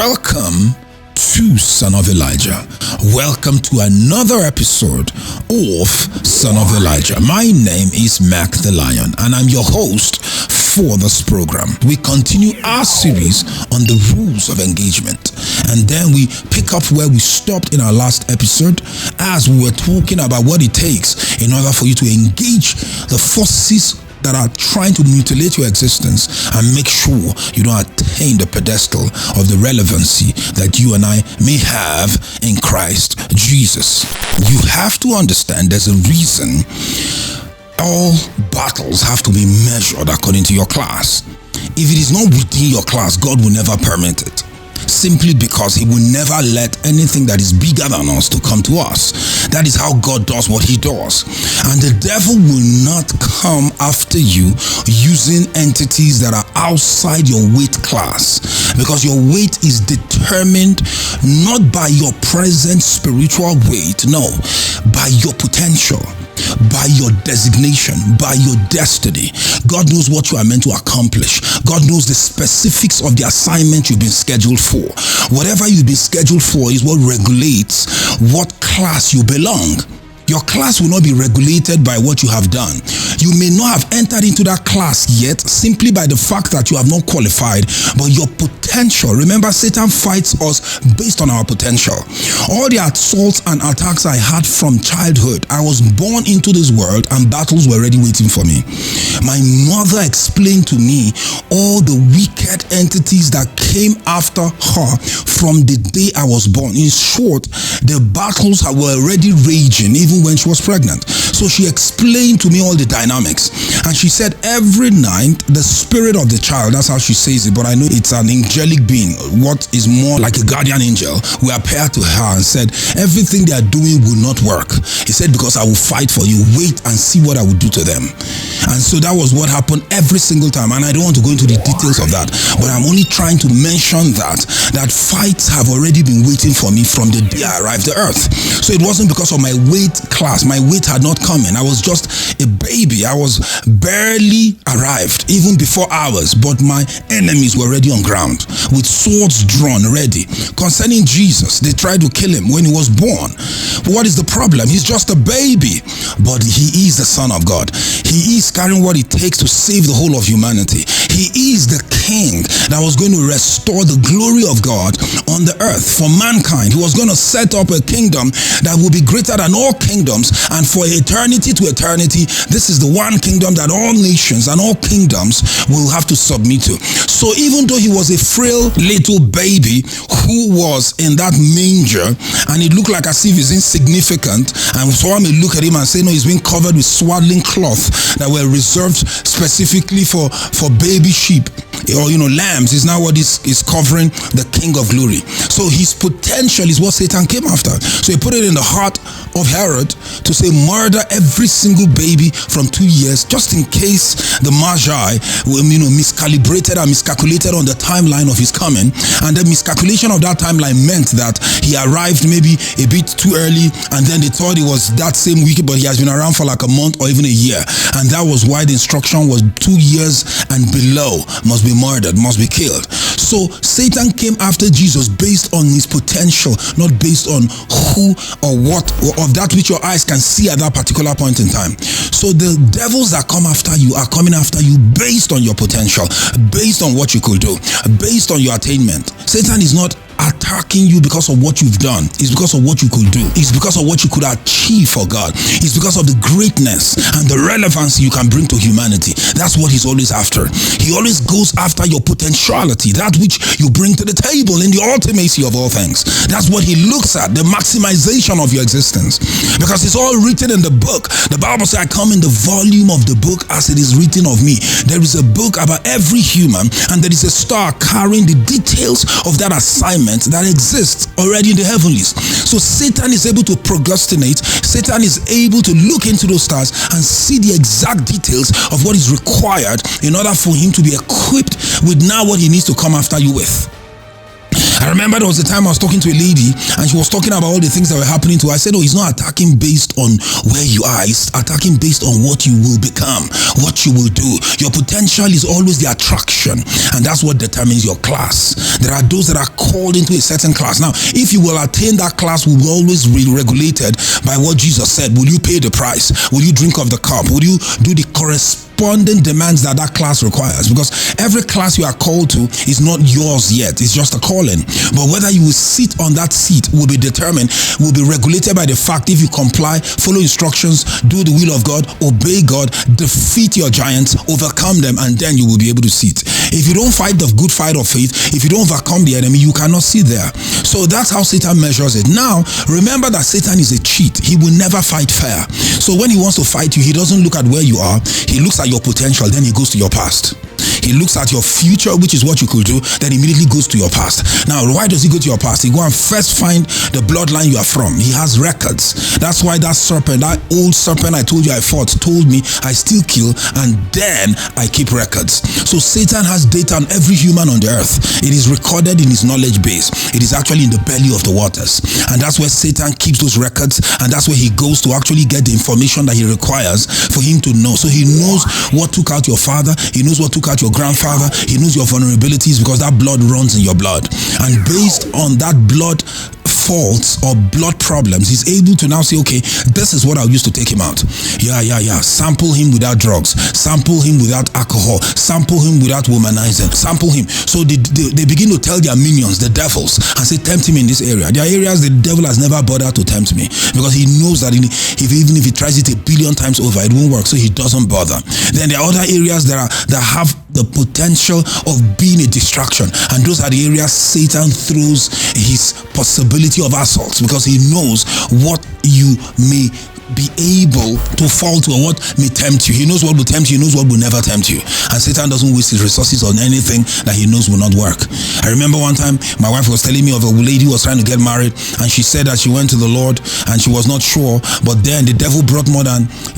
Welcome to Son of Elijah. Welcome to another episode of Son of Elijah. My name is Mac the Lion and I'm your host for this program. We continue our series on the rules of engagement, and then we pick up where we stopped in our last episode as we were talking about what it takes in order for you to engage the forces that are trying to mutilate your existence and make sure you don't attain the pedestal of the relevancy that you and I may have in Christ Jesus. You have to understand there's a reason all battles have to be measured according to your class. If it is not within your class, God will never permit it. Simply because he will never let anything that is bigger than us to come to us. That is how God does what he does. And the devil will not come after you using entities that are outside your weight class, because your weight is determined not by your present spiritual weight, no, by your potential, by your designation, by your destiny. God knows what you are meant to accomplish. God knows the specifics of the assignment you've been scheduled for. Whatever you've been scheduled for is what regulates what class you belong. Your class will not be regulated by what you have done. You may not have entered into that class yet simply by the fact that you have not qualified, but your potential. Remember, Satan fights us based on our potential. All the assaults and attacks I had from childhood, I was born into this world and battles were already waiting for me. My mother explained to me all the wicked entities that came after her from the day I was born. In short, the battles were already raging even when she was pregnant. So she explained to me all the dynamics, and she said every night the spirit of the child, that's how she says it, but I know it's an angelic being, what is more like a guardian angel, will appear to her and said, everything they are doing will not work. He said, because I will fight for you, wait and see what I will do to them. And so that was what happened every single time, and I don't want to go into the details of that, but I'm only trying to mention that fights have already been waiting for me from the day I arrived to earth. So it wasn't because of my weight class. My weight had not come in. I was just a baby. I was barely arrived, even before hours, but my enemies were already on ground with swords drawn ready. Concerning Jesus, they tried to kill him when he was born. What is the problem? He's just a baby, but he is the Son of God. He is carrying what it takes to save the whole of humanity. He is the King that was going to restore the glory of God on the earth for mankind. He was going to set up a kingdom that will be greater than all kingdoms, and for eternity to eternity, this is the one kingdom that all nations and all kingdoms will have to submit to. So even though he was a frail little baby who was in that manger, and it looked like as if he's insignificant, and someone may look at him and say, no, he's been covered with swaddling cloth that were reserved specifically for baby sheep or lambs, is now what is covering the King of Glory. So his potential is what Satan came after. So he put it in the heart of Herod to say, murder every single baby from 2 years, just in case the Magi were miscalibrated and miscalculated on the timeline of his coming. And the miscalculation of that timeline meant that he arrived maybe a bit too early, and then they thought it was that same week, but he has been around for like a month or even a year. And that was why the instruction was 2 years and below must be murdered, must be killed. So Satan came after Jesus based on his potential, not based on who or what or of that which your eyes can see at that particular point in time. So the devils that come after you are coming after you based on your potential, based on what you could do, based on your attainment. Satan is not attacking you because of what you've done. It's because of what you could do. It's because of what you could achieve for God. It's because of the greatness and the relevancy you can bring to humanity. That's what he's always after. He always goes after your potentiality, that which you bring to the table in the ultimacy of all things. That's what he looks at, the maximization of your existence. Because it's all written in the book. The Bible says, I come in the volume of the book as it is written of me. There is a book about every human, and there is a star carrying the details of that assignment that exists already in the heavenlies. So Satan is able to procrastinate. Satan is able to look into those stars and see the exact details of what is required in order for him to be equipped with now what he needs to come after you with. I remember there was a time I was talking to a lady and she was talking about all the things that were happening to her. I said, oh, he's not attacking based on where you are. He's attacking based on what you will become, what you will do. Your potential is always the attraction, and that's what determines your class. There are those that are called into a certain class. Now, if you will attain that class, will always be regulated by what Jesus said. Will you pay the price? Will you drink of the cup? Will you do the corresponding demands that class requires? Because every class you are called to is not yours yet. It's just a calling. But whether you will sit on that seat will be determined, will be regulated by the fact if you comply, follow instructions, do the will of God, obey God, defeat your giants, overcome them, and then you will be able to sit. If you don't fight the good fight of faith, if you don't overcome the enemy, you cannot sit there. So that's how Satan measures it. Now, remember that Satan is a cheat. He will never fight fair. So when he wants to fight you, he doesn't look at where you are. He looks at your potential, then he goes to your past. He looks at your future, which is what you could do, then immediately goes to your past. Now, why does he go to your past? He go and first find the bloodline you are from. He has records. That's why that serpent, that old serpent I told you I fought, told me I still kill, and then I keep records. So Satan has data on every human on the earth. It is recorded in his knowledge base. It is actually in the belly of the waters. And that's where Satan keeps those records, and that's where he goes to actually get the information that he requires for him to know. So he knows what took out your father. He knows what took out your grandfather. He knows your vulnerabilities because that blood runs in your blood. And based on that blood faults or blood problems, he's able to now say, okay, this is what I'll use to take him out. Yeah. Sample him without drugs. Sample him without alcohol. Sample him without womanizing. Sample him. So they begin to tell their minions, the devils, and say, tempt him in this area. There are areas the devil has never bothered to tempt me because he knows that even if he tries it 1 billion times over, it won't work. So he doesn't bother. Then there are other areas that have the potential of being a distraction, and those are the areas Satan throws his possibility of assaults because he knows what you may be able to fall to or what may tempt you. He knows what will tempt you. He knows what will never tempt you. And Satan doesn't waste his resources on anything that he knows will not work. I remember one time my wife was telling me of a lady who was trying to get married, and she said that she went to the Lord and she was not sure, but then the devil brought more than 15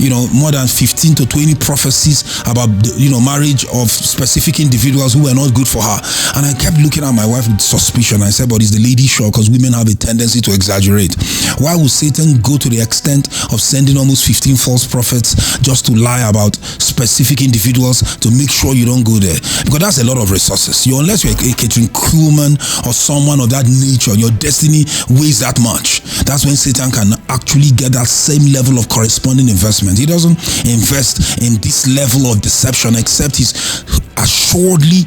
to 20 prophecies about marriage of specific individuals who were not good for her. And I kept looking at my wife with suspicion. I said, but is the lady sure? Because women have a tendency to exaggerate. Why would Satan go to the extent of sending almost 15 false prophets just to lie about specific individuals to make sure you don't go there? Because that's a lot of resources. Unless you're a Catherine Kuhlman or someone of that nature, your destiny weighs that much. That's when Satan can actually get that same level of corresponding investment. He doesn't invest in this level of deception except he's assuredly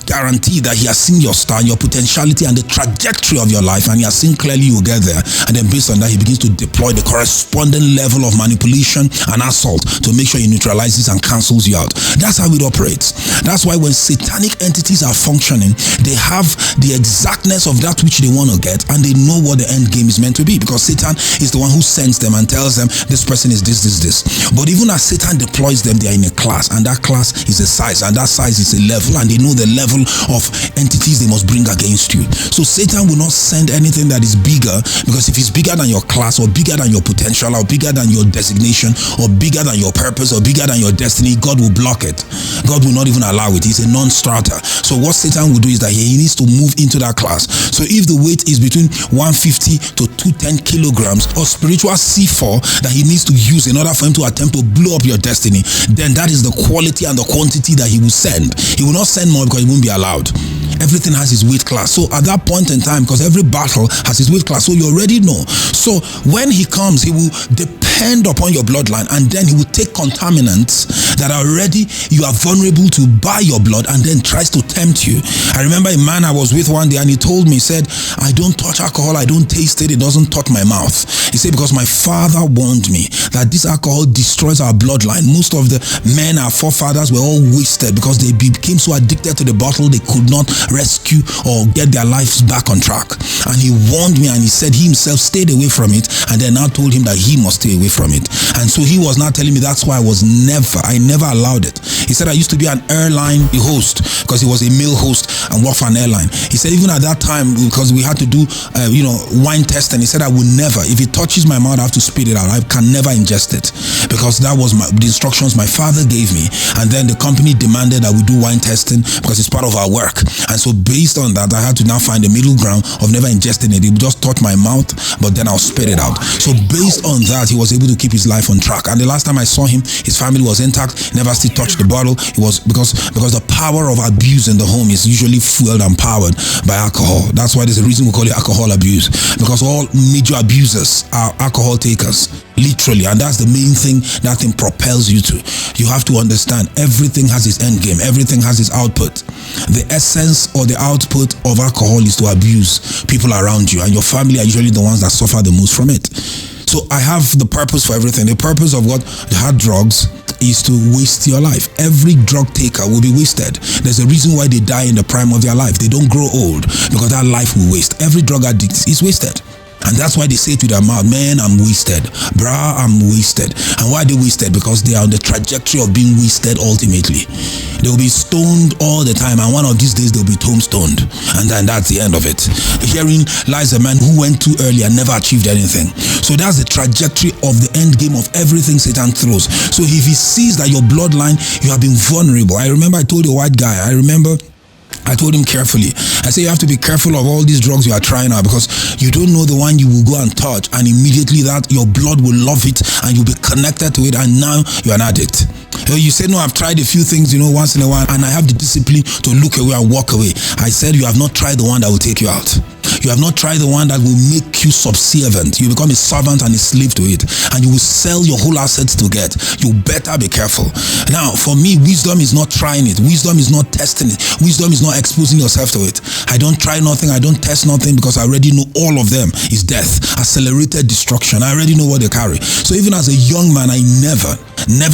guaranteed that he has seen your star, your potentiality, and the trajectory of your life, and he has seen clearly you'll get there. And then based on that, he begins to deploy the corresponding level of manipulation and assault to make sure he neutralizes and cancels you out. That's how it operates. That's why when satanic entities are functioning, they have the exactness of that which they want to get, and they know what the end game is meant to be, because Satan is the one who sends them and tells them this person is this. But even as Satan deploys them, they are in a class, and that class is a size, and that size is a level, and they know the level of entities they must bring against you. So Satan will not send anything that is bigger, because if it's bigger than your class, or bigger than your potential, or bigger than your designation, or bigger than your purpose, or bigger than your destiny, God will block it. God will not even allow it. He's a non-starter. So what Satan will do is that he needs to move into that class. So if the weight is between 150 to 210 kilograms or spiritual C4 that he needs to use in order for him to attempt to blow up your destiny, then that is the quality and the quantity that he will send. He will not send more because he won't be allowed. Everything has his weight class. So at that point in time, because every battle has his weight class, so you already know. So when he comes, he will depend upon your bloodline, and then he will take contaminants that are already you are vulnerable to by your blood, and then tries to tempt you. I remember a man I was with one day, and he told me, he said, I don't touch alcohol, I don't taste it, it doesn't touch my mouth. He said, because my father warned me that this alcohol destroys our bloodline. Most of the men, our forefathers, were all wasted because they became so addicted to the bottle they could not rescue or get their lives back on track. And he warned me, and he said he himself stayed away from it, and then now told him that he must stay away away from it. And so he was not telling me that's why I never allowed it. He said I used to be an airline host because he was a male host and worked for an airline. He said even at that time, because we had to do wine testing, he said I would never, if it touches my mouth, I have to spit it out. I can never ingest it, because that was the instructions my father gave me. And then the company demanded that we do wine testing because it's part of our work. And so based on that, I had to now find a middle ground of never ingesting it. It would just touch my mouth, but then I'll spit it out. So based on that, he was able to keep his life on track. And the last time I saw him, his family was intact, never still touched the bottle. It was because the power of abuse in the home is usually fueled and powered by alcohol. That's why there's a reason we call it alcohol abuse, because all major abusers are alcohol takers, literally. And that's the main thing that thing propels you to. You have to understand everything has its end game, everything has its output. The essence or the output of alcohol is to abuse people around you, and your family are usually the ones that suffer the most from it. So I have the purpose for everything. The purpose of what the hard drugs is to waste your life. Every drug taker will be wasted. There's a reason why they die in the prime of their life. They don't grow old, because that life will waste. Every drug addict is wasted. And that's why they say to their mouth, man, I'm wasted. Brah, I'm wasted. And why are they wasted? Because they are on the trajectory of being wasted ultimately. They'll be stoned all the time, and one of these days they'll be tombstoned. And then that's the end of it. Herein lies a man who went too early and never achieved anything. So that's the trajectory of the end game of everything Satan throws. So if he sees that your bloodline, you have been vulnerable. I remember I told a white guy, I told him carefully. I say you have to be careful of all these drugs you are trying out, because you don't know the one you will go and touch, and immediately that your blood will love it and you'll be connected to it, and now you're an addict. You say, no, I've tried a few things, once in a while, and I have the discipline to look away and walk away. I said, you have not tried the one that will take you out. You have not tried the one that will make you subservient. You become a servant and a slave to it, and you will sell your whole assets to get. You better be careful. Now, for me, wisdom is not trying it. Wisdom is not testing it. Wisdom is not exposing yourself to it. I don't try nothing. I don't test nothing, because I already know all of them is death, accelerated destruction. I already know what they carry. So even as a young man, I never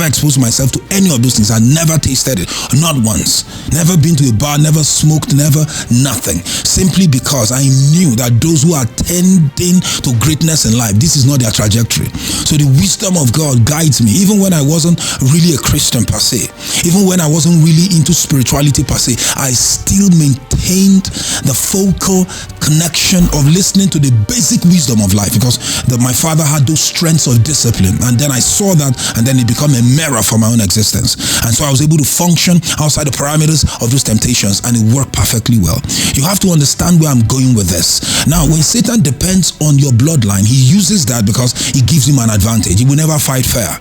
exposed myself to any of those things. I never tasted it, not once. Never been to a bar, never smoked, nothing. Simply because I knew that those who are tending to greatness in life, this is not their trajectory. So the wisdom of God guides me, even when I wasn't really a Christian per se, even when I wasn't really into spirituality per se. I still maintained the focal connection of listening to the basic wisdom of life, because my father had those strengths of discipline, and then I saw that, and then it became a mirror for my own existence. And so I was able to function outside the parameters of those temptations, and it worked perfectly well. You have to understand where I'm going with this. Now, when Satan depends on your bloodline, he uses that because he gives him an advantage. He will never fight fair.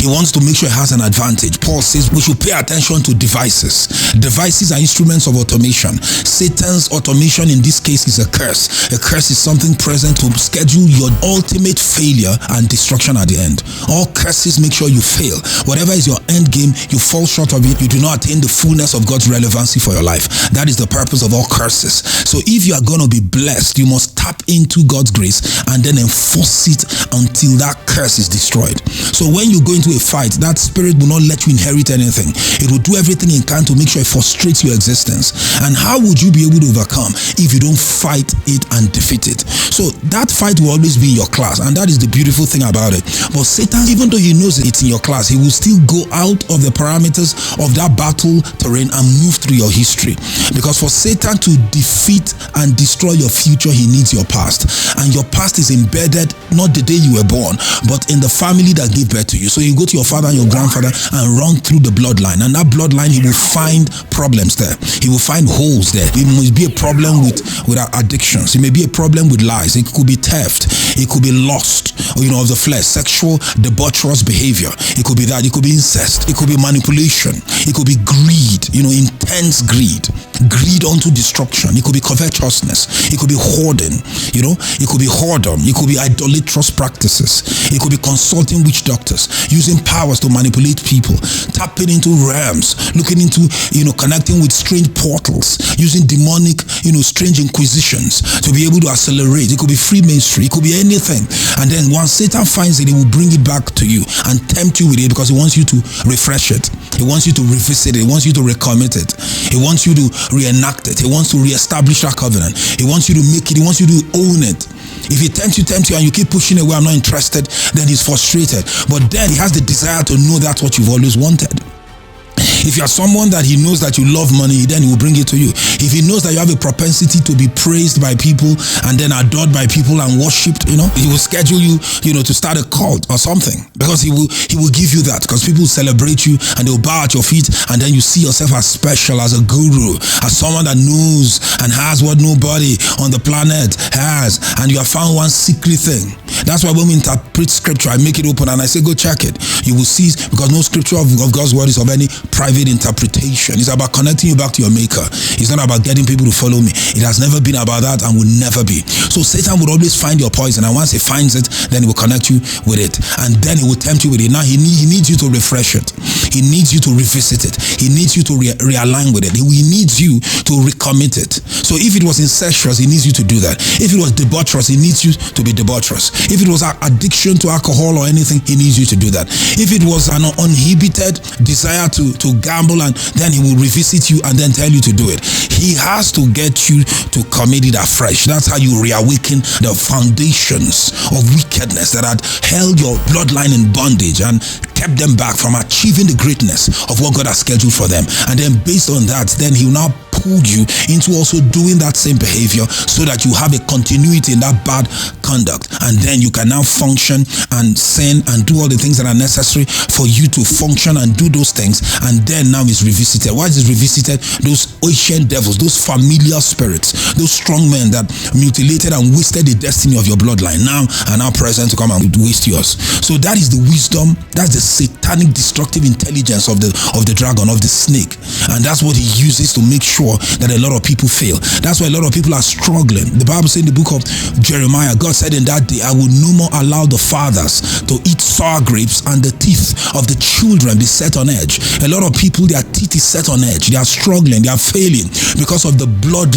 He wants to make sure he has an advantage. Paul says we should pay attention to devices. Devices are instruments of automation. Satan's automation in this case is a curse. A curse is something present to schedule your ultimate failure and destruction at the end. All curses make sure you fail. Whatever is your end game, you fall short of it. You do not attain the fullness of God's relevancy for your life. That is the purpose of all curses. So if you are going to be blessed, you must tap into God's grace and then enforce it until that curse is destroyed. So when you go into a fight, that spirit will not let you inherit anything. It will do everything it can to make sure it frustrates your existence. And how would you be able to overcome if you don't fight it and defeat it? So that fight will always be in your class, and that is the beautiful thing about it. But Satan, even though he knows it's in your class, he will still go out of the parameters of that battle terrain and move through your history. Because for Satan to defeat and destroy your future, he needs your past. And your past is embedded not the day you were born, but in the family that gave birth to you. So you go to your father and your grandfather and run through the bloodline, and that bloodline, he will find problems there. He will find holes there. It must be a problem with our addictions. It may be a problem with lies. It could be theft. It could be lust, of the flesh, sexual debaucherous behavior. It could be that. It could be incest. It could be manipulation. It could be greed, intense greed unto destruction. It could be covetousness. It could be hoarding, it could be whoredom. It could be idolatrous practices. It could be consulting witch doctors, using powers to manipulate people, tapping into realms, looking into, connecting with strange portals, using demonic, strange inquisitions to be able to accelerate. It could be Freemasonry. It could be anything. And then once Satan finds it, he will bring it back to you and tempt you with it, because he wants you to refresh it. He wants you to revisit it. He wants you to recommit it. He wants you to reenact it. He wants to reestablish that covenant. He wants you to make it. He wants you to own it. If he tempts you, and you keep pushing away, I'm not interested, then he's frustrated. But then he has the desire to know that's what you've always wanted. If you are someone that he knows that you love money, then he will bring it to you. If he knows that you have a propensity to be praised by people and then adored by people and worshipped, he will schedule you, to start a cult or something, because he will give you that, because people celebrate you and they'll bow at your feet, and then you see yourself as special, as a guru, as someone that knows and has what nobody on the planet has, and you have found one secret thing. That's why when we interpret scripture, I make it open and I say, go check it. You will see, because no scripture of God's word is of any private interpretation. It's about connecting you back to your maker. It's not about getting people to follow me. It has never been about that and will never be. So Satan would always find your poison, and once he finds it, then he will connect you with it, and then he will tempt you with it. Now he needs you to refresh it. He needs you to revisit it. He needs you to realign with it. He needs you to recommit it. So if it was incestuous, he needs you to do that. If it was debaucherous, he needs you to be debaucherous. If it was addiction to alcohol or anything, he needs you to do that. If it was an uninhibited desire to gamble, and then he will revisit you and then tell you to do it. He has to get you to commit it afresh. That's how you reawaken the foundations of wickedness that had held your bloodline in bondage and kept them back from achieving the greatness of what God has scheduled for them. And then based on that, then he will now pull you into also doing that same behavior, so that you have a continuity in that bad conduct, and then you can now function and sin and do all the things that are necessary for you to function and do those things. And then now it's revisited. Why is it revisited? Those ancient devils, those familiar spirits, those strong men that mutilated and wasted the destiny of your bloodline now are now present to come and waste yours. So that is the wisdom, that's the satanic destructive intelligence of the dragon, of the snake, and that's what he uses to make sure that a lot of people fail. That's why a lot of people are struggling. The Bible says in the book of Jeremiah, God said, in that day I will no more allow the fathers to eat sour grapes, and the teeth of the children be set on edge. A lot of people, their teeth is set on edge. They are struggling, they are failing because of the blood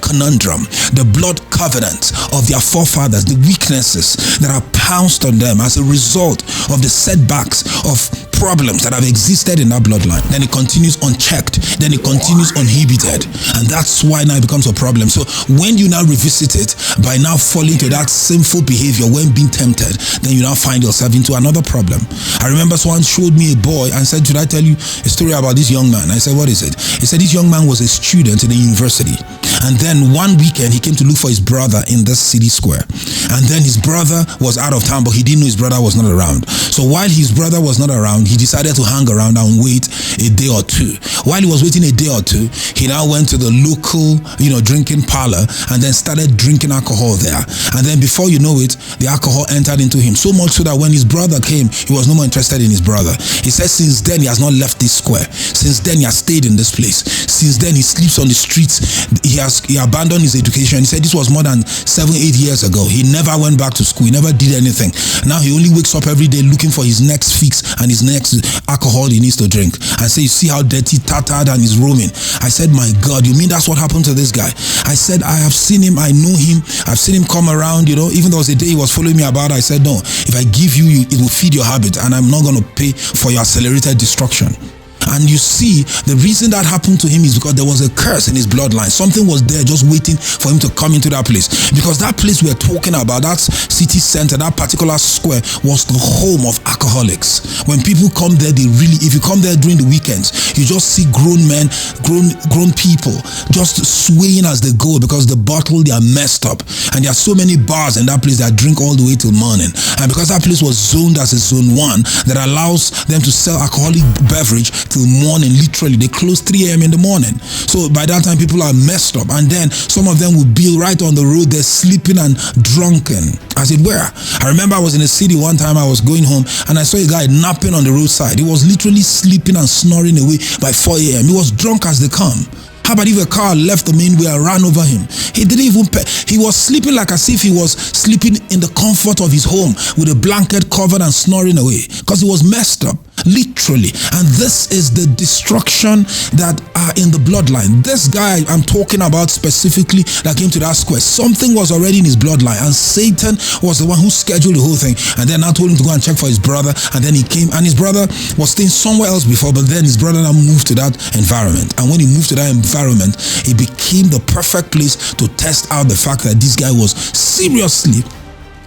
conundrum, the blood covenant of their forefathers, the weaknesses that are pounced on them as a result of the setbacks of problems that have existed in that bloodline. Then it continues unchecked, then it continues uninhibited, and that's why now it becomes a problem. So when you now revisit it by now falling to that sinful behavior when being tempted, then you now find yourself into another problem. I remember someone showed me a boy and said, should I tell you a story about this young man? I said, what is it? He said this young man was a student in a university, and then one weekend he came to look for his brother in the city square, and then his brother was out of town, but he didn't know his brother was not around. So while his brother was not around, he decided to hang around and wait a day or two. While he was waiting a day or two, he now went to the local, drinking parlor, and then started drinking alcohol there. And then before you know it, the alcohol entered into him, so much so that when his brother came, he was no more interested in his brother. He said since then he has not left this square. Since then he has stayed in this place. Since then he sleeps on the streets. He abandoned his education. He said this was more than 7-8 years ago. He never went back to school. He never did anything. Now he only wakes up every day looking for his next fix and his next alcohol he needs to drink, and say, you see how dirty, tattered, and he's roaming. I said, my God, you mean that's what happened to this guy? I said, I have seen him, I know him, I've seen him come around, even though it was a day he was following me about. I said, no, if I give you, it will feed your habit, and I'm not going to pay for your accelerated destruction. And you see, the reason that happened to him is because there was a curse in his bloodline. Something was there just waiting for him to come into that place. Because that place we're talking about, that city center, that particular square, was the home of alcoholics. When people come there, if you come there during the weekends, you just see grown men, grown people just swaying as they go, because the bottle, they are messed up. And there are so many bars in that place that drink all the way till morning. And because that place was zoned as a zone 1 that allows them to sell alcoholic beverage till morning, literally they close 3 a.m. in the morning. So by that time people are messed up, and then some of them will be right on the road, they're sleeping and drunken, as it were. I remember I was in a city one time, I was going home, and I saw a guy napping on the roadside. He was literally sleeping and snoring away by 4 a.m. He was drunk as they come. How about if a car left the main way and ran over him? He didn't even pay. He was sleeping like as if he was sleeping in the comfort of his home with a blanket covered and snoring away, because he was messed up, literally. And this is the destruction that are in the bloodline. This guy I'm talking about specifically that came to that square, something was already in his bloodline, and Satan was the one who scheduled the whole thing, and then I told him to go and check for his brother. And then he came, and his brother was staying somewhere else before, but then his brother now moved to that environment. And when he moved to that environment, environment, it became the perfect place to test out the fact that this guy was seriously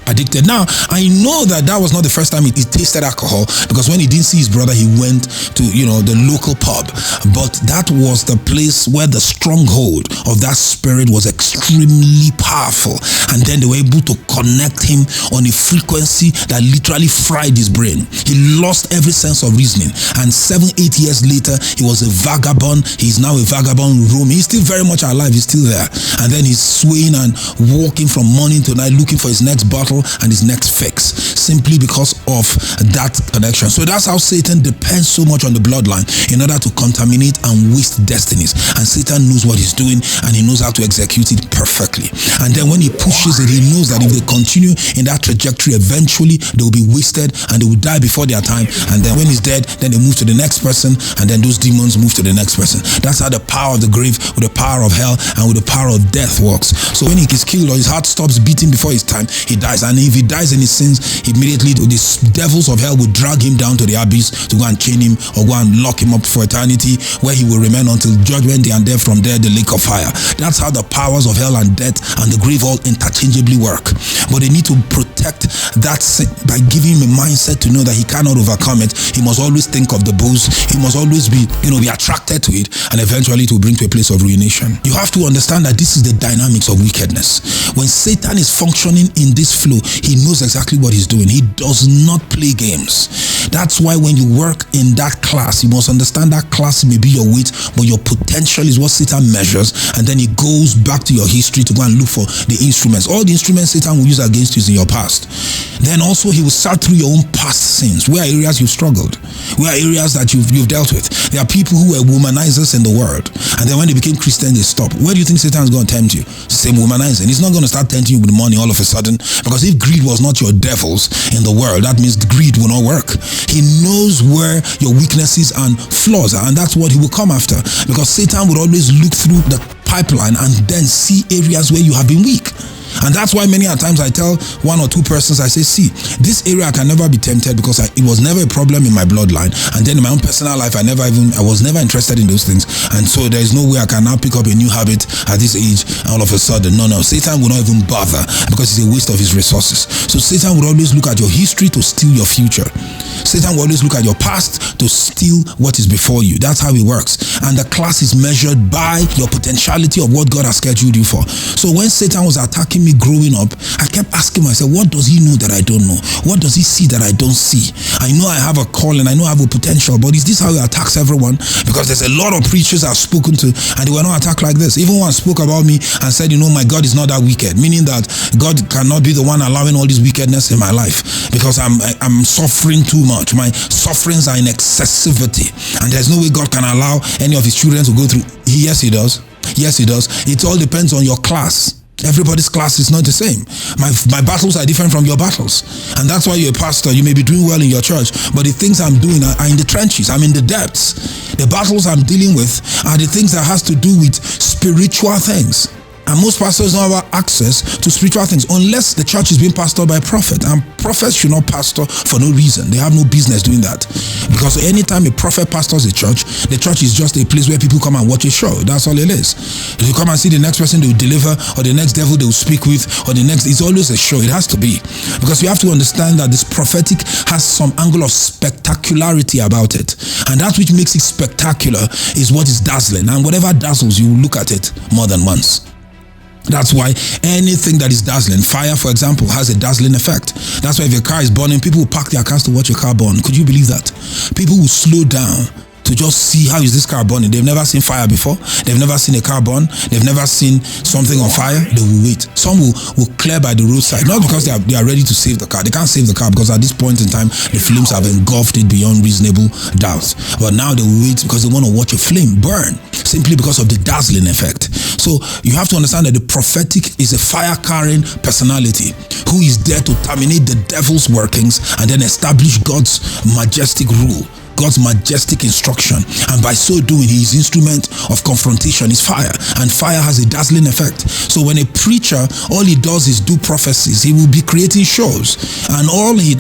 addicted. Now, I know that was not the first time he tasted alcohol, because when he didn't see his brother, he went to, the local pub. But that was the place where the stronghold of that spirit was extremely powerful. And then they were able to connect him on a frequency that literally fried his brain. He lost every sense of reasoning. And 7-8 years later, he was a vagabond. He's now a vagabond roaming. He's still very much alive. He's still there. And then he's swaying and walking from morning to night, looking for his next bottle and his next fix, simply because of that connection. So that's how Satan depends so much on the bloodline in order to contaminate and waste destinies. And Satan knows what he's doing, and he knows how to execute it perfectly. And then when he pushes it, he knows that if they continue in that trajectory, eventually they will be wasted and they will die before their time. And then when he's dead, then they move to the next person, and then those demons move to the next person. That's how the power of the grave, with the power of hell, and with the power of death works. So when he is killed or his heart stops beating before his time, he dies. And if he dies in his sins, immediately the devils of hell will drag him down to the abyss to go and chain him or go and lock him up for eternity, where he will remain until judgment day, and then from there the lake of fire. That's how the powers of hell and death and the grave all interchangeably work. But they need to protect that sin by giving him a mindset to know that he cannot overcome it. He must always think of the bulls. He must always be attracted to it, and eventually it will bring to a place of ruination. You have to understand that this is the dynamics of wickedness. When Satan is functioning in this flow, he knows exactly what he's doing. He does not play games. That's why when you work in that class, you must understand that class may be your weight, but your potential is what Satan measures, and then he goes back to your history to go and look for the instruments. All the instruments Satan will use against you is in your past. Then also he will start through your own past sins. Where are areas you've struggled? Where are areas that you've dealt with? There are people who were womanizers in the world, and then when they became Christian, they stopped. Where do you think Satan's going to tempt you? It's the same womanizing. He's not going to start tempting you with money all of a sudden, because if greed was not your devils in the world, that means greed will not work. He knows where your weaknesses and flaws are, and that's what he will come after, because Satan would always look through the pipeline and then see areas where you have been weak. And that's why many times I tell one or two persons, I say, see, this area I can never be tempted, because it was never a problem in my bloodline. And then in my own personal life, I was never interested in those things. And so there is no way I can now pick up a new habit at this age all of a sudden. No, Satan will not even bother, because it's a waste of his resources. So Satan will always look at your history to steal your future. Satan will always look at your past to steal what is before you. That's how it works. And the class is measured by your potentiality of what God has scheduled you for. So when Satan was attacking me growing up, I kept asking myself, what does he know that I don't know? What does he see that I don't see? I know I have a calling, I know I have a potential, but is this how he attacks everyone? Because there's a lot of preachers I've spoken to, and they were not attacked like this. Even one spoke about me and said, my God is not that wicked, meaning that God cannot be the one allowing all this wickedness in my life, because I'm suffering too much. My sufferings are in excessivity, and there's no way God can allow any of his children to go through. Yes, he does. Yes, he does. It all depends on your class. Everybody's class is not the same. My battles are different from your battles. And that's why you're a pastor. You may be doing well in your church, but the things I'm doing are in the trenches. I'm in the depths. The battles I'm dealing with are the things that has to do with spiritual things. And most pastors don't have access to spiritual things unless the church is being pastored by a prophet. And prophets should not pastor for no reason. They have no business doing that. Because anytime a prophet pastors a church, the church is just a place where people come and watch a show. That's all it is. If you come and see the next person they will deliver, or the next devil they will speak with, or the next, it's always a show. It has to be. Because you have to understand that this prophetic has some angle of spectacularity about it. And that which makes it spectacular is what is dazzling. And whatever dazzles you, look at it more than once. That's why anything that is dazzling, fire, for example, has a dazzling effect. That's why if your car is burning, people will park their cars to watch your car burn. Could you believe that? People will slow down to just see how is this car burning. They've never seen fire before. They've never seen a car burn. They've never seen something on fire. They will wait. Some will clear by the roadside, not because they are ready to save the car. They can't save the car because at this point in time, the flames have engulfed it beyond reasonable doubt. But now they will wait because they want to watch a flame burn, simply because of the dazzling effect. So you have to understand that the prophetic is a fire-carrying personality who is there to terminate the devil's workings and then establish God's majestic rule. God's majestic instruction, and by so doing, his instrument of confrontation is fire, and fire has a dazzling effect. So when a preacher, all he does is do prophecies, he will be creating shows, and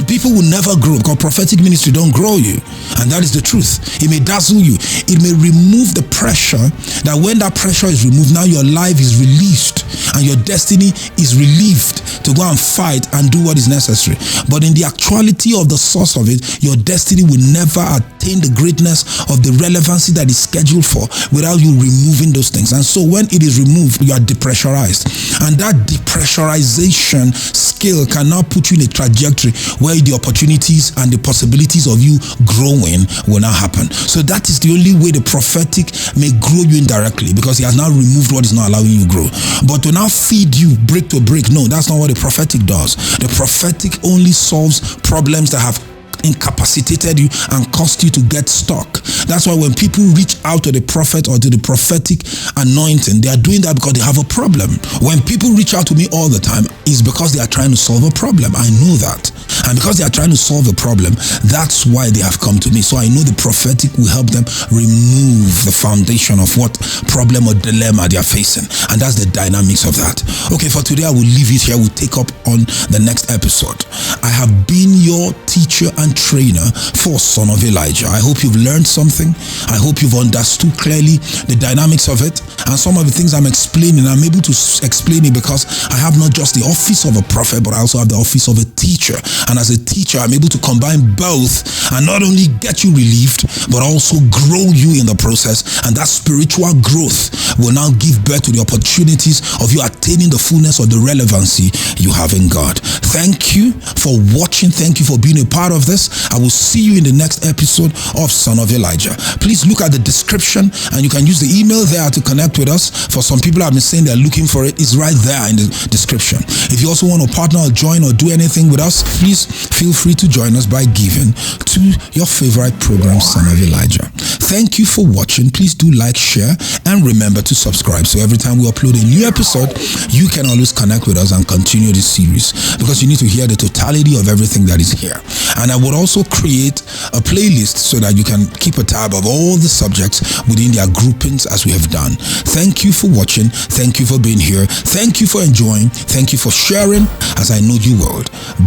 people will never grow, because prophetic ministry don't grow you, and that is the truth. It may dazzle you, it may remove the pressure, that when that pressure is removed, now your life is released, and your destiny is relieved to go and fight and do what is necessary. But in the actuality of the source of it, your destiny will never attain the greatness of the relevancy that is scheduled for without you removing those things. And so when it is removed, you are depressurized, and that depressurization skill can now put you in a trajectory where the opportunities and the possibilities of you growing will now happen. So that is the only way the prophetic may grow you indirectly, because he has now removed what is not allowing you to grow. But to now feed you brick to brick, no, that's not what the prophetic does. The prophetic only solves problems that have incapacitated you and caused you to get stuck. That's why when people reach out to the prophet or to the prophetic anointing, they are doing that because they have a problem. When people reach out to me all the time, it's because they are trying to solve a problem. I know that. And because they are trying to solve a problem, that's why they have come to me. So I know the prophetic will help them remove the foundation of what problem or dilemma they are facing. And that's the dynamics of that. Okay, for today, I will leave it here. We'll take up on the next episode. I have been your teacher and trainer for Son of Elijah. I hope you've learned something. I hope you've understood clearly the dynamics of it, and some of the things I'm explaining, I'm able to explain it because I have not just the office of a prophet, but I also have the office of a teacher. And as a teacher, I'm able to combine both and not only get you relieved, but also grow you in the process. And that spiritual growth will now give birth to the opportunities of you attaining the fullness of the relevancy you have in God. Thank you for watching. Thank you for being a part of this. I will see you in the next episode of Son of Elijah. Please look at the description, and you can use the email there to connect with us. For some people have been saying they're looking for it. It's right there in the description. If you also want to partner or join or do anything with us, please feel free to join us by giving to your favorite program, Son of Elijah. Thank you for watching. Please do like, share, and remember to subscribe, so every time we upload a new episode, you can always connect with us and continue this series, because you need to hear the totality of everything that is here. And I would also create a playlist so that you can keep a tab of all the subjects within their groupings as we have done. Thank you for watching. Thank you for being here. Thank you for enjoying. Thank you for sharing, as I know you will.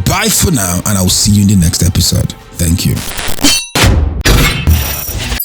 Bye for now, and I will see you in the next episode. Thank you.